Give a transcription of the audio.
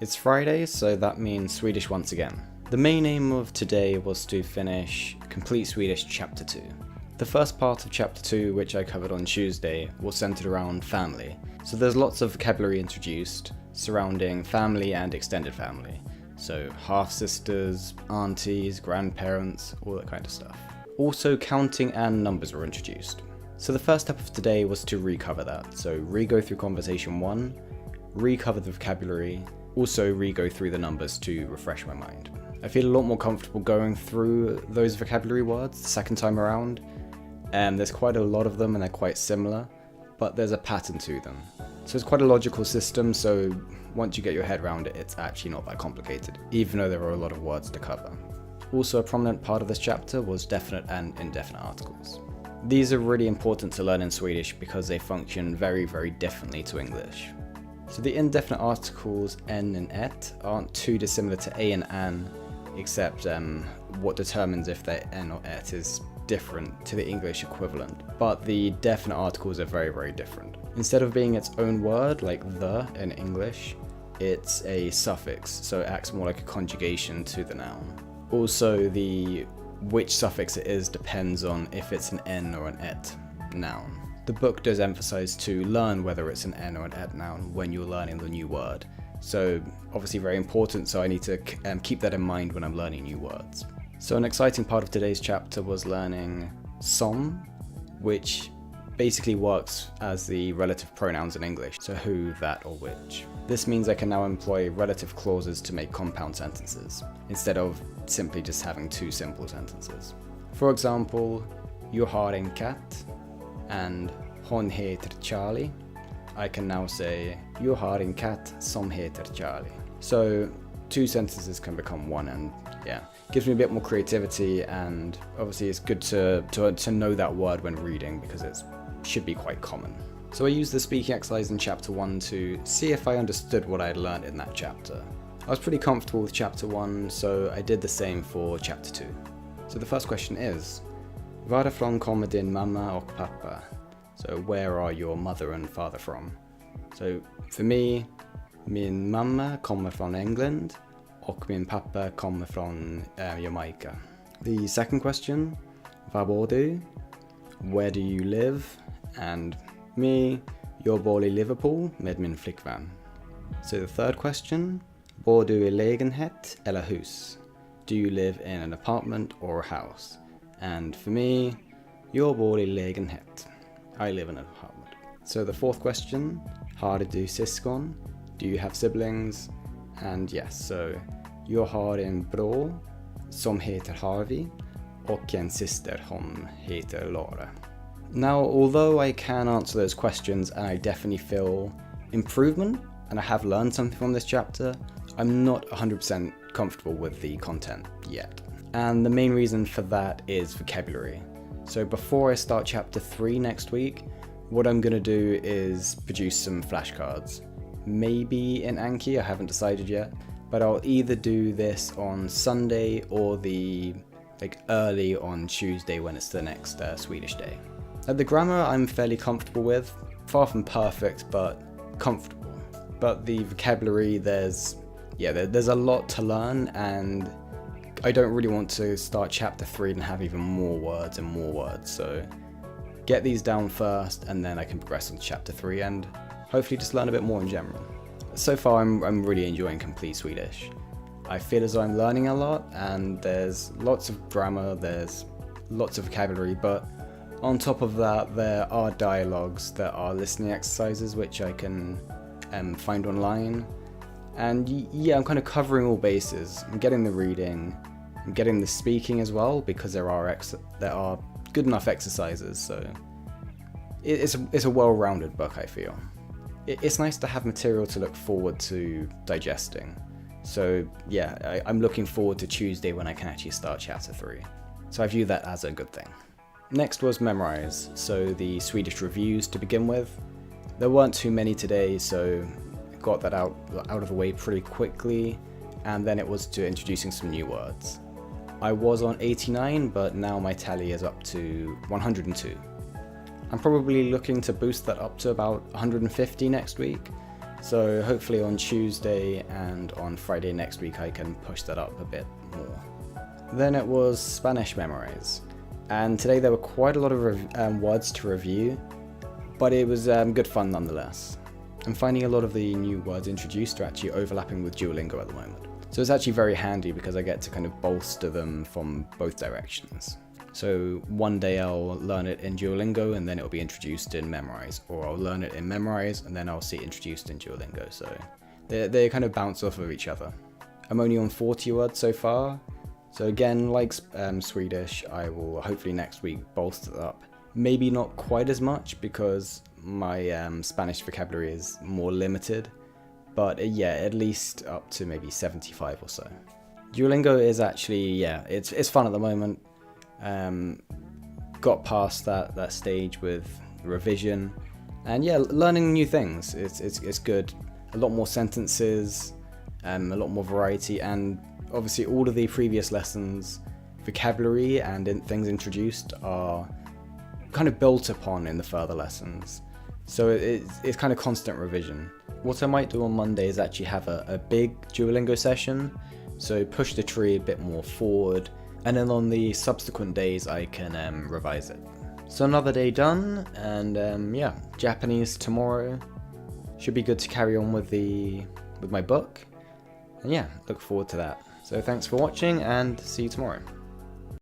It's Friday, so that means Swedish once again. The main aim of today was to finish Complete Swedish Chapter 2. The first part of Chapter 2, which I covered on Tuesday, was centered around family. So there's lots of vocabulary introduced surrounding family and extended family. So half-sisters, aunties, grandparents, all that kind of stuff. Also counting and numbers were introduced. So the first step of today was to recover that. So re-go through conversation 1, recover the vocabulary, also re-go through the numbers to refresh my mind. I feel a lot more comfortable going through those vocabulary words the second time around. There's quite a lot of them and they're quite similar, but there's a pattern to them. So it's quite a logical system, so once you get your head around it, it's actually not that complicated, even though there are a lot of words to cover. Also, a prominent part of this chapter was definite and indefinite articles. These are really important to learn in Swedish because they function very, very differently to English. So the indefinite articles en and et aren't too dissimilar to a and an, except what determines if they're en or et is different to the English equivalent. But the definite articles are very, very different. Instead of being its own word, like the in English, it's a suffix, so it acts more like a conjugation to the noun. Also, which suffix it is depends on if it's an en or an et noun. The book does emphasize to learn whether it's an en or an et noun when you're learning the new word. So obviously very important, so I need to keep that in mind when I'm learning new words. So an exciting part of today's chapter was learning som, which basically works as the relative pronouns in English, so who, that, or which. This means I can now employ relative clauses to make compound sentences, instead of simply just having two simple sentences. For example, jag har en katt and hon heter Charlie. I can now say, jag har en katt som heter Charlie. So two sentences can become one, and yeah, gives me a bit more creativity, and obviously it's good to know that word when reading because it should be quite common. So I used the speaking exercise in chapter 1 to see if I understood what I had learned in that chapter. I was pretty comfortable with chapter 1, so I did the same for chapter 2. So the first question is, varifrån kommer din mamma och pappa? So where are your mother and father from? So for me, min mamma kommer från England och min pappa kommer från Jamaica. The second question, var bor du? Where do you live? And me, jag bor i Liverpool med min flickvän. So the third question, bor du i lägenhet eller hus? Do you live in an apartment or a house? And for me, jag bor i lägenhet. I live in an apartment. So the fourth question, har du syskon? Do you have siblings? And yes, so jag har en bror som heter Harvey och en syster som heter Laura. Now, although I can answer those questions and I definitely feel improvement and I have learned something from this chapter, I'm not 100% comfortable with the content yet. And the main reason for that is vocabulary. So before I start chapter 3 next week, what I'm going to do is produce some flashcards. Maybe in Anki, I haven't decided yet, but I'll either do this on Sunday or early on Tuesday when it's the next Swedish day. The grammar I'm fairly comfortable with, far from perfect, but comfortable. But the vocabulary, there's a lot to learn, and I don't really want to start chapter 3 and have even more words, so get these down first and then I can progress on to chapter 3 and hopefully just learn a bit more in general. So far I'm really enjoying Complete Swedish. I feel as though I'm learning a lot, and there's lots of grammar, there's lots of vocabulary, but on top of that there are dialogues, there are listening exercises which I can find online. And yeah, I'm kind of covering all bases. I'm getting the reading, I'm getting the speaking as well, because there are good enough exercises, so it's a well-rounded book, I feel. It's nice to have material to look forward to digesting. So yeah, I'm looking forward to Tuesday when I can actually start chapter 3. So I view that as a good thing. Next was memorize, so the Swedish reviews to begin with. There weren't too many today, so got that out of the way pretty quickly, and then it was to introducing some new words. I was on 89, but now my tally is up to 102. I'm probably looking to boost that up to about 150 next week, So hopefully on Tuesday and on Friday next week I can push that up a bit more. Then it was Spanish Memorize. And today there were quite a lot of words to review, but it was good fun nonetheless. I'm finding a lot of the new words introduced are actually overlapping with Duolingo at the moment. So it's actually very handy because I get to kind of bolster them from both directions. So one day I'll learn it in Duolingo and then it'll be introduced in Memorize, or I'll learn it in Memorize and then I'll see it introduced in Duolingo. So they kind of bounce off of each other. I'm only on 40 words so far. So again, like Swedish, I will hopefully next week bolster it up. Maybe not quite as much because my Spanish vocabulary is more limited, but yeah, at least up to maybe 75 or so. Duolingo is actually, yeah, it's fun at the moment. Got past that stage with revision, and yeah, learning new things. It's good. A lot more sentences, a lot more variety, and obviously all of the previous lessons, vocabulary and things introduced are kind of built upon in the further lessons. So it's kind of constant revision. What I might do on Monday is actually have a big Duolingo session, so push the tree a bit more forward, and then on the subsequent days I can revise it. So another day done, and yeah, Japanese tomorrow. Should be good to carry on with my book, and yeah, look forward to that. So thanks for watching and see you tomorrow.